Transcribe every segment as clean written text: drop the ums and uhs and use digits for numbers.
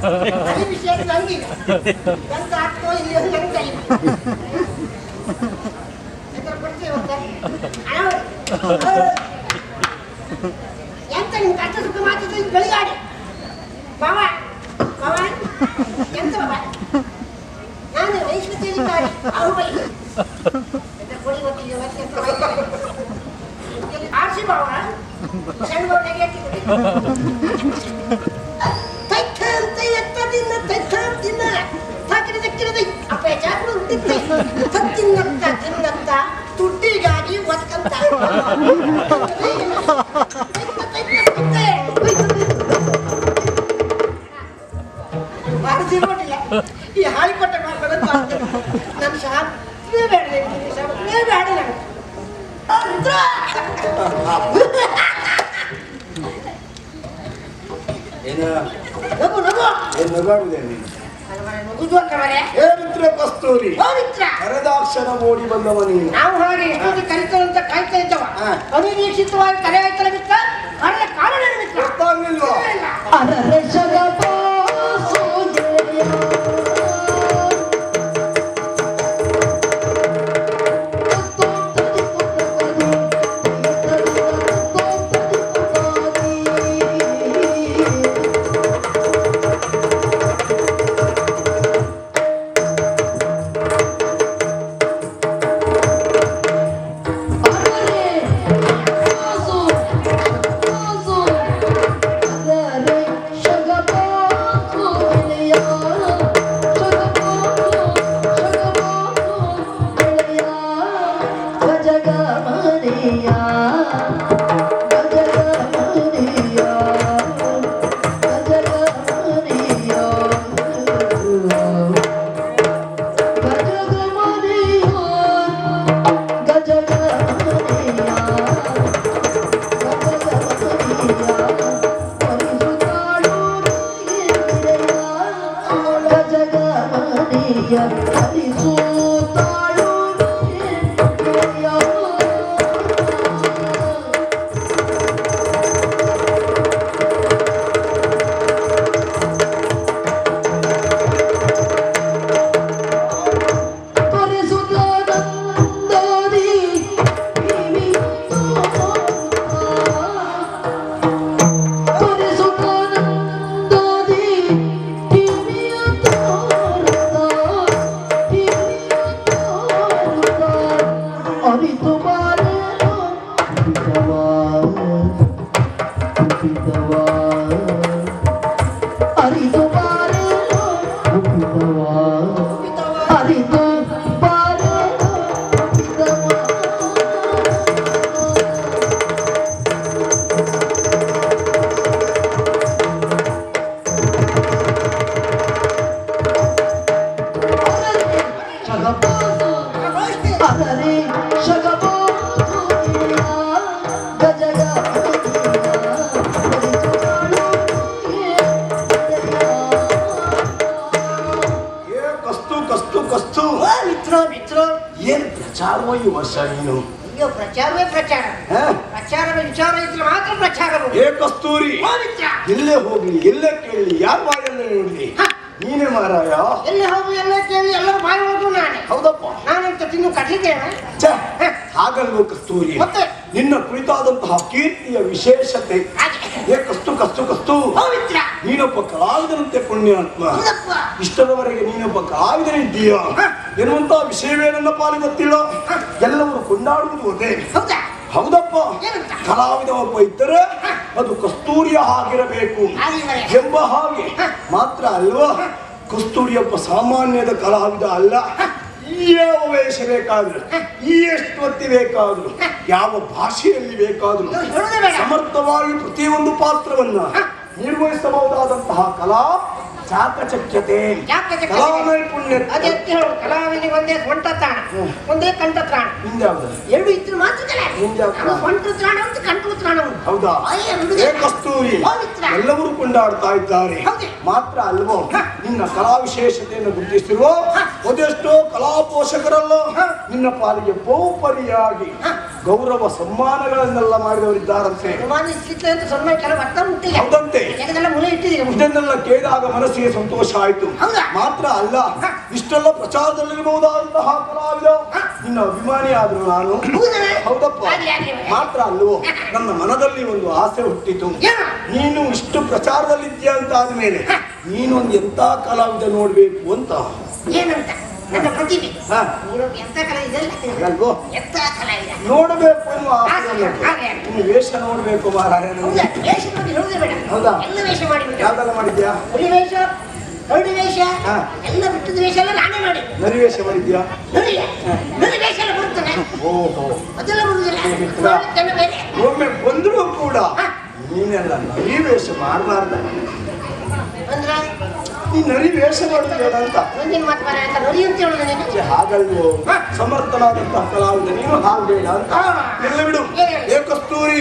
ಅದೇ ವಿಷಯ ನಂಗೀಗ ಎಂತ ಆಗ್ತೋ ಇಲ್ಲಿ ನನ್ನ ಕೈ ಎಂತ ನಿಮ್ ಕಷ್ಟ ಸುಖ ಮಾತಿದ್ರೆ ಬೆಳಿಗಾಡಿ ಬಾವ ಬಾವ ಎಂತ ಬಾಬಾ ನಾನು ವೈಶ್ವತಿಯಲ್ಲಿದ್ದಾರೆ ಅವರು ಬೈ ಕೊಡಿ ಆರ್ಸಿ ಬಾವ ಸಣ್ಣ ಬಾವನಾಗೆ ತಿನ್ನ ತಾಕಿರದಕ್ಕಿರದೆ ಅಪ್ಪ ಜಾಗರು ಹುಟ್ಟಿದ್ದೆ ತಿನ್ನತ್ತ ತಿನ್ನತ್ತ ತುಟ್ಟಿಗಾಗಿ ಒತ್ಕಂತ ನೋಡಿಲ್ಲ ಈ ಹಾಳಿ ಕೊಟ್ಟ ಮಾಡ್ಕೊಳ್ಳೋದು ನನ್ನ ಶಾಸ್ತ್ರೇ ಬೇಡ ಶಾಸ್ತ್ರೇ ಬೇಡ ನಗು ನಗು ಏನು ನಗಾಡುವುದೇನು ಕಸ್ತೂರಿ ಕರೆದಾಕ್ಷರ ಓಡಿ ಬಂದವನಿ ನಾವು ಹಾಗೆ ಎಷ್ಟೊಂದು ಕಲಿತೇವೆ ಅಂತ ಕಾಯ್ತಾ ಇದ್ದವ ಅನಿರೀಕ್ಷಿತವಾಗಿ ಕರೆ ಆಯ್ತಲ್ಲ ಮಿತ್ರ ಕರೆಯ ಕಾರಣ ಮಿತ್ರ ಗೊತ್ತಾಗ್ಲಿಲ್ವಾ ಏನ್ ಪ್ರಚಾರವೋ ಈ ವರ್ಷ ನೀನು ಪ್ರಚಾರವೇ ಪ್ರಚಾರ ಪ್ರಚಾರದ ವಿಚಾರ ಇದ್ರೆ ಮಾತ್ರ ಪ್ರಚಾರ ಏ ಕಸ್ತೂರಿ ಎಲ್ಲೇ ಹೋಗ್ಲಿ ಎಲ್ಲೇ ಕೇಳಲಿ ಯಾರ ಬಾಯಲ್ಲೇ ನೋಡ್ಲಿ ನೀನೇ ಮಾರಾಯ ಎಲ್ಲಿ ಹೋಗಿ ಎಲ್ಲ ಕೇಳಿ ಎಲ್ಲರೂ ಬಾಯಿ ಹೋಗು ನಾನೇ ಹೌದಪ್ಪ ನಾನಂತ ತಿನ್ನು ಕಟ್ಟಿದ್ದೇನೆ ಹಾಗಲ್ವೋ ಕಸ್ತೂರಿ ನಿನ್ನ ಕುರಿತಾದಂತಹ ಕೀರ್ತಿಯ ವಿಶೇಷತೆ ಏ ಕಸ್ತು ಕಸ್ತು ಕಸ್ತು ನೀನೊಬ್ಬ ಕಲಾವಿದನಂತೆ ಪುಣ್ಯಾತ್ಮ ಇಷ್ಟದವರೆಗೆ ನೀನೊಬ್ಬ ಕಲಾವಿದನಿದ್ದೀಯ ಎನ್ನುವಂತಹ ವಿಷಯವೇ ನನ್ನ ಪಾಲಿಗೆ ಗೊತ್ತಿಲ್ಲ ಎಲ್ಲವರು ಕೊಂಡಾಡುವುದು ಅದೇ ಹೌದಪ್ಪ ಕಲಾವಿದ ಒಬ್ಬ ಇದ್ದರೆ ಅದು ಕಸ್ತೂರಿಯ ಹಾಗಿರಬೇಕು ಎಂಬ ಹಾಗೆ ಮಾತ್ರ ಅಲ್ವಾ ಕಸ್ತೂರಿಯೊಬ್ಬ ಸಾಮಾನ್ಯದ ಕಲಾವಿದ ಅಲ್ಲ ಯಾವ ವೇಷ ಬೇಕಾದ್ರು ಎಷ್ಟು ಹೊತ್ತಿ ಬೇಕಾದ್ರು ಯಾವ ಭಾಷೆಯಲ್ಲಿ ಬೇಕಾದ್ರು ಸಮರ್ಥವಾಗಿ ಪ್ರತಿಯೊಂದು ಪಾತ್ರವನ್ನ ನಿರ್ವಹಿಸಬಹುದಾದಂತಹ ಕಲಾ ಚಾಕಚಕ್ಯತೆ ಕಲಾ ನೈಪುಣ್ಯ ಕಲಾವಿನಿಗೆ ಒಂದೇ ಸ್ವಂತ ತ್ರಾಣ ಒಂದೇ ಕಂಠ ತ್ರಾಣ ಎರಡು ಇದ್ರು ಮಾತ್ರ ಸ್ವಂತ ತ್ರಾಣ ಅಂತ ಕಂಠ ತ್ರಾಣ ಹೌದಾ ಕಸ್ತೂರಿ ಎಲ್ಲರೂ ಕೊಂಡಾಡ್ತಾ ಇದ್ದಾರೆ ಮಾತ್ರ ಅಲ್ವೋ ನಿನ್ನ ಕಲಾ ವಿಶೇಷತೆಯನ್ನು ಗುರುತಿಸಿರುವ ಅದೆಷ್ಟೋ ಕಲಾ ಪೋಷಕರಲ್ಲ ನಿನ್ನ ಪಾಲಿಗೆ ಬಹುಪರಿಯಾಗಿ ಗೌರವ ಸಮ್ಮಾನಗಳನ್ನೆಲ್ಲ ಮಾಡಿದವರಿದ್ದಾರಂತೆ ಹೌದಂತೆ ಮುಲೆ ಇಟ್ಟಿದ್ದೀರಾ ಇದನ್ನೆಲ್ಲ ಕೇಳಿದಾಗ ಮನಸ್ಸಿಗೆ ಸಂತೋಷ ಆಯ್ತು. ಮಾತ್ರ ಅಲ್ಲ, ಇಷ್ಟೆಲ್ಲ ಪ್ರಚಾರದಲ್ಲಿರಬಹುದಾದಂತಹ ಕಲಾವಿದ ನಿನ್ನ ಅಭಿಮಾನಿ ಆದ್ರು ನಾನು. ಹೌದಪ್ಪ. ಮಾತ್ರ ಅಲ್ಲವೋ, ನನ್ನ ಮನದಲ್ಲಿ ಒಂದು ಆಸೆ ಹುಟ್ಟಿತು. ನೀನು ಇಷ್ಟು ಪ್ರಚಾರದಲ್ಲಿದ್ದೀಯ ಅಂತ ಆದ್ಮೇಲೆ ನೀನೊಂದು ಎಂತ ಕಲಾವಿದ ನೋಡ್ಬೇಕು ಅಂತ. ಏನಂತ? ನನ್ನ ಪ್ರತಿಭೆ ನೋಡಬೇಕು ಅನ್ನುವ ಆಸೆ. ಇನ್ನು ವೇಷ ನೋಡ್ಬೇಕು ಮಾರಾಯ. ಹೌದಾ? ಯಾವ್ದೆಲ್ಲ ಮಾಡಿದ್ಯಾ? ಹುಲಿ ವೇಷ, ಕರಡಿ ವೇಷ ಎಲ್ಲ ಬಿಟ್ಟದ ವೇಷ ಎಲ್ಲ ನಾನೇ ಮಾಡಿ. ನರಿ ವೇಷ ಮಾಡಿದ್ಯಾ? ನರಿ ವೇಷ ಎಲ್ಲ ಬರುತ್ತದೆ. ಓಹೋ, ಅದೆಲ್ಲ ಬರುದಿಲ್ಲ. ಒಮ್ಮೆ ಬಂದ್ರು ಕೂಡ ನೀನೆಲ್ಲ ನರಿ ವೇಷ ಮಾಡಬಾರ್ದ. ನೀ ನರಿ ವೇಷ ಮಾಡುದು ಬೇಡ ಅಂತ. ಹಾಗಲ್ವೋ, ಸಮರ್ಥನಾದಂತಹ ಕಲಾವಿದ ನೀನು ಹಾಗಬೇಡ ಅಂತ. ಎಲ್ಲ ಬಿಡು. ಏಕಸ್ತೂರಿ,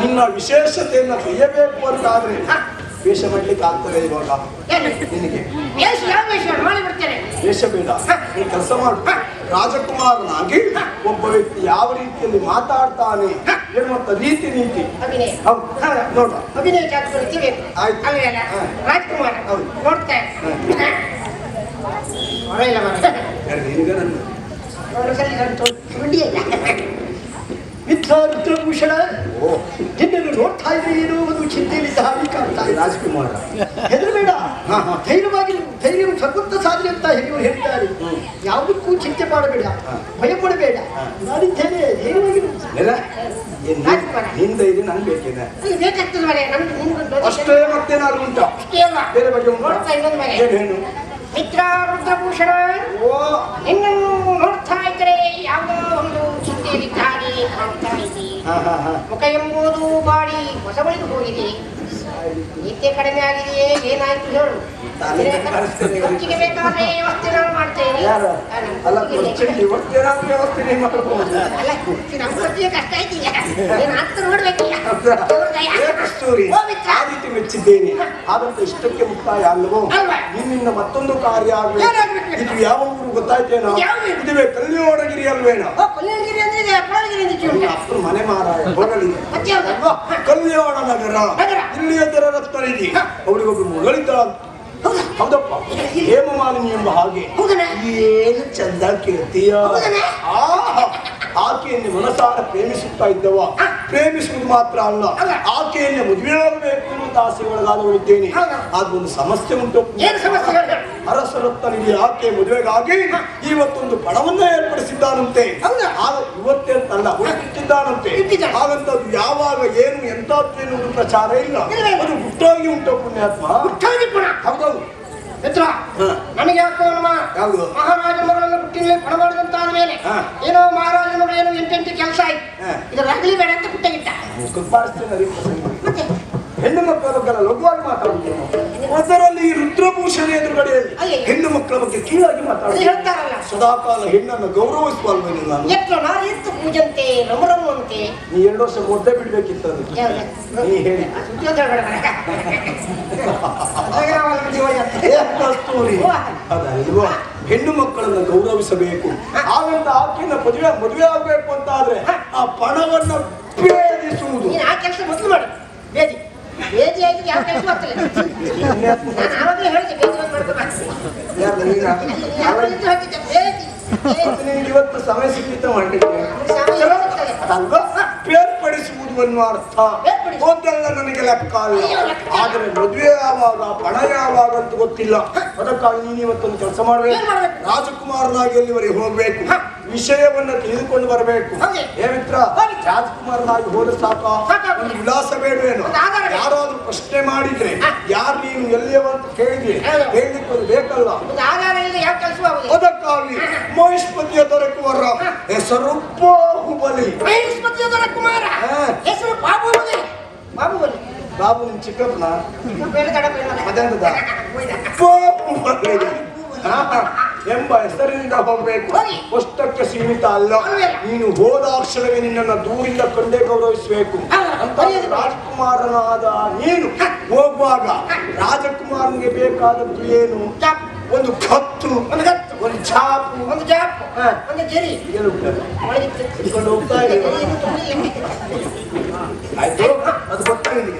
ನಿನ್ನ ವಿಶೇಷತೆಯನ್ನ ತೆಗೆಯಬೇಕು ಅಂತ ಆದ್ರೆ ವೇಷ ಮಾಡ್ಲಿಕ್ಕೆ ಆಗ್ತದೆ ಇವಾಗ ನಿನಗೆ? ವೇಷ ಬೇಡ, ನೀ ಕೆಲಸ ಮಾಡು. ರಾಜಕುಮಾರನಾಗಿ ಒಬ್ಬ ವ್ಯಕ್ತಿ ಯಾವ ರೀತಿಯಲ್ಲಿ ಮಾತಾಡ್ತಾನೆ ಎನ್ನುವಂತ ರೀತಿ ನೀತಿ ನೋಡ. ಅಭಿನಯ ಚಾತುರ್ಯ ಬೇಕು. ರಾಜ್ಕುಮಾರ ನೋಡ್ತಾ ರುದ್ರಭೂಷಣ ನಿನ್ನನ್ನು ನೋಡ್ತಾ ಇದ್ರೆ ಏನೋ ಒಂದು ಚಿಂತೆಯಲ್ಲಿ ದಾರಿ ಕಾಣ್ತಾ ಇದೆ. ರಾಜ್ಕುಮಾರ ಹೆದರಬೇಡ, ಧೈರ್ಯವಾಗಿ ಧೈರ್ಯ ಸ್ವತಂತ್ರ ಸಾಧನೆ ಅಂತ ಹಿರಿಯವರು ಹೇಳ್ತಾರೆ. ಯಾವುದಕ್ಕೂ ಚಿಂತೆ ಮಾಡಬೇಡ, ಭಯ ಪಡಬೇಡ, ನಾನಿದ್ದೇನೆ, ಧೈರ್ಯವಾಗಿ ನಿಂದ ಇದು ನನ್ ಬೇಕೇನೆ ಬೇಕಾಗ್ತದೆ. ಅಷ್ಟೇ ಮತ್ತೇನಾದ್ರು ಉಂಟಾ? ಬೇರೆ ಬಗ್ಗೆ ಏನು? ಮಿತ್ರ ರುದ್ರಭೂಷಣ, ನಿನ್ನನ್ನು ನೋಡ್ತಾ ಇದ್ರೆ ಯಾವುದೋ ಒಂದು ಚಿಂತೆಯಲ್ಲಿ ದಾರಿ ಕಾಣ್ತಾ ಇದ್ದೀವಿ. ಮುಖ ಎಂಬುದು ಬಾಡಿ ಹೊಸ ಬಳಿದು ಹೋಗಿದೆ. ನಿತ್ಯ ಕಡಿಮೆ ಆಗಿದೆಯೇ? ಏನಾಯ್ತು ಹೇಳು. ಖರ್ಚಿಗೆ ಬೇಕಾದ್ರೆ ವ್ಯವಸ್ಥೆ ನಾನು ಮಾಡ್ತೇನೆ. ನಮ್ಮ ಖರ್ಚಿಗೆ ಕಷ್ಟ ಇದೆಯಾ? ಅಂತ ನೋಡ್ಬೇಕಿಲ್ಲ. ಮೆಚ್ಚಿದ್ದೇನೆ. ಆದಂತ ಇಷ್ಟಕ್ಕೆ ಮುಕ್ತಾಯ ಅಲ್ಲವೋ? ನಿನ್ನಿಂದ ಮತ್ತೊಂದು ಕಾರ್ಯ ಆಗ್ಬೇಕು. ಇದು ಯಾವ ಊರು ಗೊತ್ತಾಯ್ತೇನೋ? ಇದುವೇ ಕಲ್ಲಿಯೋಡಗಿರಿ ಅಲ್ವೇನೋ? ಕಲ್ಲಿಯೋಡಗಿರಿ ಅಂದ್ರೆ ಮನೆ ಮಾರಾಯ ಹೋಗಲಿ. ಕಲ್ಯಾಣ ನಗರ, ಇಲ್ಲಿಯ ರತ್ನನಿಧಿ. ಅವರಿಗೊಬ್ರು ಮಗಳಿದ್ದಾಳ. ಹೌದಪ್ಪ, ಹೇಮಮಾಲಿನಿ ಎಂಬ ಹಾಗೆ. ಏನು ಚಂದ ಕೇಳ್ತೀಯ? ಆಕೆಯನ್ನು ಮನಸಾರ ಪ್ರೇಮಿಸುತ್ತಾ ಇದ್ದವ. ಪ್ರೇಮಿಸುವುದು ಮಾತ್ರ ಅಲ್ಲ, ಆಕೆಯನ್ನು ಮದುವೆಯಾಗಬೇಕು ಅಂತ ಆಸೆ ಒಳಗಾದವರಿದ್ದೇನೆ. ಅದೊಂದು ಸಮಸ್ಯೆ ಉಂಟು. ಅರಸರತ್ತನಿಗೆ ಆಕೆ ಮದುವೆಗಾಗಿ ಇವತ್ತೊಂದು ಪಣವನ್ನ ಏರ್ಪಡಿಸಿದ್ದಾನಂತೆ. ಇವತ್ತೇ ಅಂತಲ್ಲ, ಹುಟ್ಟಿದ್ದಾನಂತೆ. ಹಾಗಂತದ್ದು ಯಾವಾಗ ಏನು ಎಂತದ್ದು ಎನ್ನುವುದು ಪ್ರಚಾರ ಇಲ್ಲ. ಅದು ಗುಟ್ಟಾಗಿ ಉಂಟು ಪುಣ್ಯಾತ್ಮ. ಹೌದೌದು ಮಿತ್ರ, ನನಗೆ ಯಾಕೋ ಯಾವುದು ಮಹಾರಾಜ ಮಗಳನ್ನು ಹುಟ್ಟಿನಲ್ಲಿ ಪಣ ಮಾಡಿದಂತ ಆದ್ಮೇಲೆ ಏನೋ ಮಹಾರಾಜ ಮಗಳು ಏನೋ ಎಂಟೆಂಟು ಕೆಲಸ ಆಯ್ತು. ಇದು ರಗಲಿ ಬೇಡ ಅಂತ ಪುಟ್ಟಗಿಟ್ಟ. ಹೆಣ್ಣು ಮಕ್ಕಳ ಬಗ್ಗೆ ಲಘುವಾಗಿ ಮಾತಾಡುತ್ತೇನೆ. ಅದರಲ್ಲಿ ರುದ್ರಭೂಷಣ ಎದುರುಗಡೆಯಲ್ಲಿ ಹೆಣ್ಣು ಮಕ್ಕಳ ಬಗ್ಗೆ ಕೀಳಾಗಿ ಹೇಳ್ತಾರಲ್ಲ. ಸದಾಕಾಲ ಹೆಣ್ಣನ್ನು ಗೌರವಿಸುವಲ್ವೇನು ನಾನು? ಎಷ್ಟು ಪೂಜಂತೆ ರಮರಮ್ಮಂತೆ. ನೀ 2 ವರ್ಷ ಮೊದಲೇ ಬಿಡ್ಬೇಕಿತ್ತು. ನೀ ಹೇಳಿ ಅದಲ್ವಾ, ಹೆಣ್ಣು ಮಕ್ಕಳನ್ನ ಗೌರವಿಸಬೇಕು. ಹಾಗಂತ ಆಕೆಯನ್ನ ಮದುವೆ ಆಗ್ಬೇಕು ಅಂತ ಆದ್ರೆ ಆ ಪಣವನ್ನ ಭೇದಿಸುವುದು. ಆ ಕೆಲಸ ಮೊದಲು ಮಾಡಿ. ಬೇದಿ ಆಯ್ತು, ಯಾವ ಕೆಲಸ ಮಾಡ್ತಲ್ಲ. ನಾನು ಆವಾಗಲೇ ಹೇಳಿದೆ ಇವತ್ತು ಸಮಯ ಸಿಕ್ಕಿತ ಮಾಡಲಿಕ್ಕೆ ಬೇರ್ಪಡಿಸುವುದು ಅನ್ನುವ ಅರ್ಥ ಹೋದೆಲ್ಲ ನನಗೆ ಲೆಕ್ಕ ಅಲ್ಲ. ಆದರೆ ಮದುವೆ ಯಾವಾಗ ಪಣ ಯಾವಾಗ ಅಂತ ಗೊತ್ತಿಲ್ಲ. ಅದಕ್ಕಾಗಿ ನೀನು ಇವತ್ತೊಂದು ಕೆಲಸ ಮಾಡಬೇಕು. ರಾಜಕುಮಾರನಾಗಿ ಎಲ್ಲಿವರೆಗೆ ಹೋಗ್ಬೇಕು, ವಿಷಯವನ್ನ ತಿಳಿದುಕೊಂಡು ಬರಬೇಕು. ಏ ಮಿತ್ರ, ರಾಜಕುಮಾರನಾಗಿ ಹೋದ ಸಾಕ, ಒಂದು ವಿಳಾಸ ಬೇಡವೇನು? ಯಾರಾದ್ರೂ ಪ್ರಶ್ನೆ ಮಾಡಿದ್ರೆ ಯಾರು ನೀನು ಎಲ್ಲಿಯವಂತ ಕೇಳಿದ್ರೆ ಹೇಳಲಿಕ್ಕೆ ಒಂದು ಬೇಕಲ್ಲ. ಅದಕ್ಕಾಗಿ ಮಹಿಷ್ಪತಿಯ ದೊರಕುವರ ಹೆಸರು ಬಾಹುಬಲಿ. ಮಹಿಷ್ಪತಿಯ ದೊರಕುಮಾರ ಹೆಸರು ಬಾಹುಬಲಿ. ಬಾಹುಬಲಿ ಬಾಬು ನಿನ್ ಚಿಕ್ಕಪ್ಪನ ಎಂಬ ಹೆಸರಿನಿಂದ ಹೋಗ್ಬೇಕು. ಅಷ್ಟಕ್ಕೆ ಸೀಮಿತ ಅಲ್ಲ. ನೀನು ಹೋದಾಕ್ಷಣವೇ ನಿನ್ನನ್ನು ದೂರಿಂದ ಕಂಡೇ ಗೌರವಿಸಬೇಕು ಅಂತ ರಾಜಕುಮಾರನಾದ ನೀನು ಹೋಗುವಾಗ ರಾಜಕುಮಾರನಿಗೆ ಬೇಕಾದದ್ದು ಏನು? ಒಂದು ಕತ್ತು, ಒಂದು ಚಾಪು, ಒಂದು ಜಾಪು, ಒಂದು ಜರಿ ಇಟ್ಕೊಂಡು ಹೋಗ್ತಾ ಇದ್ದೀವಿ. ಆಯ್ತು, ಅದು ಗೊತ್ತಾಗಿದೆ.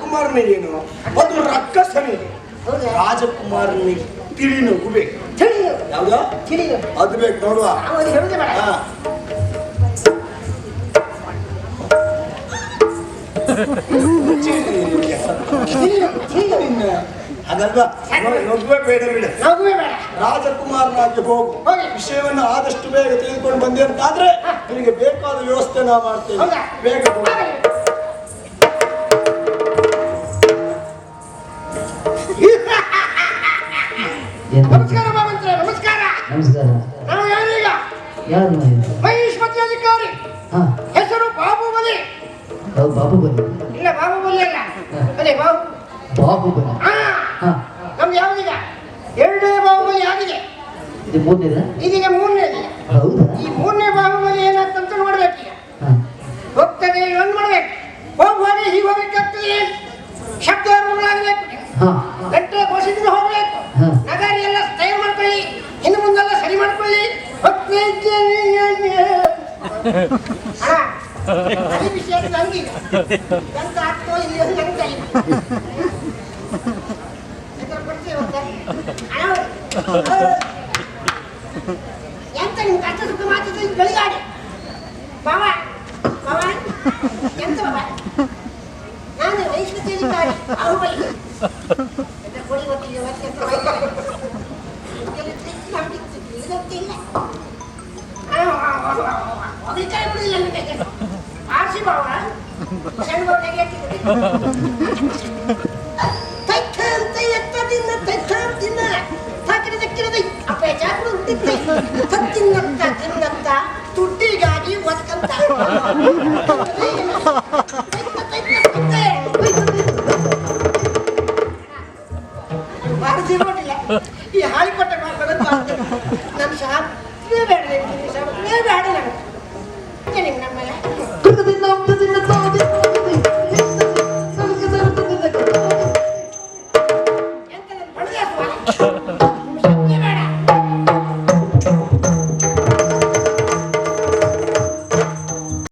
ರಾಜಕುಮಾರನಿಗೇನು ಅದು ರಕ್ಕಸನಿಗೆ ಹೌದಾ? ರಾಜಕುಮಾರನಿಗೆ ತಿಳಿ ನಗು ಬೇಕು. ತಿಳಿದು ಯಾವ್ದು ತಿಳಿದು ಅದು ಬೇಕು ನೋಡುವ. ಅವನು ಹೇಳುದೇ ಬೇಡ. ಹಾ. ಅದಲ್ವಾ ನಗುವೆ ಬೇಡ ಬಿಡ. ನಗುವೇ ಬೇಡ. ರಾಜಕುಮಾರನಾಗಿ ಹೋಗು. ಹೋಗಿ. ವಿಷಯವನ್ನು ಆದಷ್ಟು ಬೇಗ ತೆಗೆದುಕೊಂಡು ಬಂದೆ ಅಂತಾದ್ರೆ ನಿನಗೆ ಬೇಕಾದ ವ್ಯವಸ್ಥೆ ನಾ ಮಾಡ್ತೇನೆ. ಹೌದಾ? ಬೇಗ ಹೋಗು. ನಮಸ್ಕಾರ ಮಾವಂತ್ರೆ, ನಮಸ್ಕಾರ. ನಮಸ್ಕಾರ. ನಾವು ಯಾರೀಗ ಯಾರು ಮಹಿಷ್ಮತಿ ಅಧಿಕಾರಿ. ಹಾ ಹೆಸರು ಬಾಹುಬಲಿ. ಬಾಹುಬಲಿ. ಇಲ್ಲ ಬಾಹುಬಲಿ ಅಲ್ಲ, ಅದೇ ಬಾಹು. ಬಾಹುಬಲಿ. ಹಾ ಹಾ ನಮ್ದು ಯಾವ್ದೀಗ ಎರಡನೇ ಬಾಹುಬಲಿ ಆಗಿದೆ, ಇದು ಮೂರನೇದ? ಇದೀಗ ಮೂರನೇದು. ಹೌದಾ? ಈ ಮೂರನೇ ಬಾಹುಬಲಿ ಏನಾಗ್ತಂತ ನೋಡ್ಬೇಕೀಗ. ಹಾ ಹೋಗ್ತದೆ ಒಂದು ಮಾಡ್ಬೇಕು, ಹೋಗುವಾಗ ಹೀಗೆ ಹೋಗ್ಬೇಕಾಗ್ತದೆ, ಶಬ್ದ ಆಗಬೇಕು, ಹಾ ಗಂಟೆ ಘೋಷಿಸಿದ್ರೆ ಹೋಗ್ಬೇಕು, ಹಾ. ನಗಾರಿ ಎಲ್ಲ ತಯಾರು ಮಾಡ್ಕೊಳ್ಳಿ, ಇನ್ನು ಮುಂದೆಲ್ಲ ಸರಿ ಮಾಡ್ಕೊಳ್ಳಿ. ಅದೇ ವಿಷಯ ನಂಗೀಗ ಎಂತ ಆಗ್ತೋ ಇಲ್ಲಿ ಅಂತ ನಂಗೆ ಕೈ ಎಂತ ನಿಮ್ ಕಷ್ಟ ಸುಖ ಮಾತಿದ್ರೆ ಬೆಳಿಗಾಡಿ ಬಾವ ಬಾವ ಎಂತ ಬಾವ ನಾನು ವೈಷ್ಣತಿ ಅಧಿಕಾರಿ ಬಾಹುಬಲಿ ಕೊಡಿ ಗೊತ್ತಿಲ್ಲ ಗೊತ್ತಿಲ್ಲ ಅಧಿಕಾರಿ ಬಿಡುದಿಲ್ಲ ನನಗೆ ಆರ್ಸಿ ಬಾವ ಸಣ್ಣ ಬಾವನಿಗೆ ಅಂತ ಎತ್ತದಿಂದ ತಿನ್ನ ತಾಕಿಡದಕ್ಕಿಡದ ಅಪ್ಪೆ ಜಾಗರು ಹುಟ್ಟಿದ್ದೆ ತಿನ್ನತ್ತ ತಿನ್ನತ್ತ ತುಟ್ಟಿಗಾಗಿ ಒತ್ಕಂತ ಬಾರಿಸಿ ನೋಡಿಲ್ಲ ಈ ಹಾಳಿಕೊಟ್ಟ ಮಾಡ್ಕೊಳ್ಳೋದು ನಮ್ಮ ಶಾಪ್ ಬೇಡ ಬೇಡ ನನಗೆ ನಮ್ಮಲ್ಲ